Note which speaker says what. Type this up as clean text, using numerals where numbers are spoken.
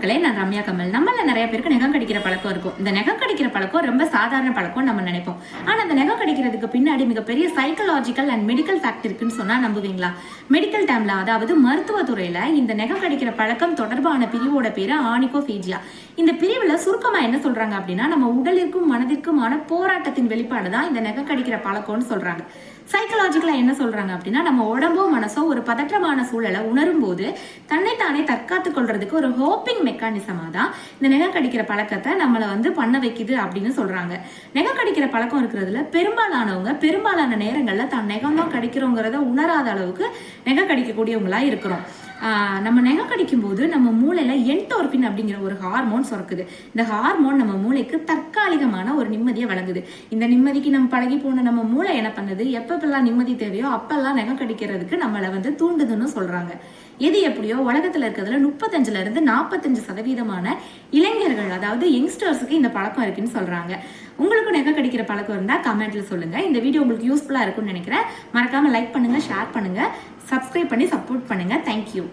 Speaker 1: மக்களே, நான் ரம்யா கமல். நம்மள நிறைய பேருக்கு நகம் கடிக்கிற பழக்கம் இருக்கும். இந்த நகம் கடிக்கிற பழக்கம் ரொம்ப சாதாரண பழக்கம் நம்ம நினைப்போம். ஆனா அந்த நகம் கடிக்கிறதுக்கு பின்னாடி மிகப்பெரிய சைக்கலாஜிக்கல் அண்ட் மெடிக்கல் ஃபேக்ட் இருக்குன்னு சொன்னா நம்புவீங்களா? மெடிக்கல் டேம்ல, அதாவது மருத்துவத்துறையில இந்த நகம் கடிக்கிற பழக்கம் தொடர்பான பிரிவோட பேரு ஆனிகோபேஜியா. இந்த பிரிவுல சுருக்கமா என்ன சொல்றாங்க அப்படின்னா, நம்ம உடலிற்கும் மனதிற்குமான போராட்டத்தின் வெளிப்பாடு தான் இந்த நகம் கடிக்கிற பழக்கம்னு சொல்றாங்க. சைக்கலாஜிக்கலா என்ன சொல்றாங்க அப்படின்னா, நம்ம உடம்போ மனசோ ஒரு பதற்றமான சூழலை உணரும் போது தன்னைத்தானே தற்காத்து கொள்றதுக்கு ஒரு ஹோப்பிங் மெக்கானிசமா தான் இந்த நகம் கடிக்கிற பழக்கத்தை நம்மளை பண்ண வைக்குது அப்படின்னு சொல்றாங்க. நகம் கடிக்கிற பழக்கம் இருக்கிறதுல பெரும்பாலானவங்க பெரும்பாலான நேரங்கள்ல தான் நகம் தான் கடிக்கிறோங்கிறத உணராத அளவுக்கு நகம் கடிக்கக்கூடியவங்களா இருக்கிறோம். நம்ம நகம் கடிக்கும் போது நம்ம மூளையில என்டோர்பின் அப்படிங்கிற ஒரு ஹார்மோன் சுரக்குது. இந்த ஹார்மோன் நம்ம மூளைக்கு தற்காலிகமான ஒரு நிம்மதியை வழங்குது. இந்த நிம்மதிக்கு நம்ம பழகி போன நம்ம மூளை என்ன பண்ணுது, எப்பப்பெல்லாம் நிம்மதி தேவையோ அப்பெல்லாம் நகம் கடிக்கிறதுக்கு நம்மளை தூண்டுதுன்னு சொல்றாங்க. எது எப்படியோ உலகத்துல இருக்கிறதுல 35% இளைஞர்கள், அதாவது யங்ஸ்டர்ஸுக்கு இந்த பழக்கம் இருக்குன்னு சொல்றாங்க. உங்களுக்கு நகம் கடிக்கிற பழக்கம் இருந்தா கமெண்ட்ல சொல்லுங்க. இந்த வீடியோ உங்களுக்கு யூஸ்ஃபுல்லா இருக்கும்னு நினைக்கிறேன். மறக்காம லைக் பண்ணுங்க, ஷேர் பண்ணுங்க, சப்ஸ்கிரைப் பண்ணி சப்போர்ட் பண்ணுங்க. தேங்க்யூ.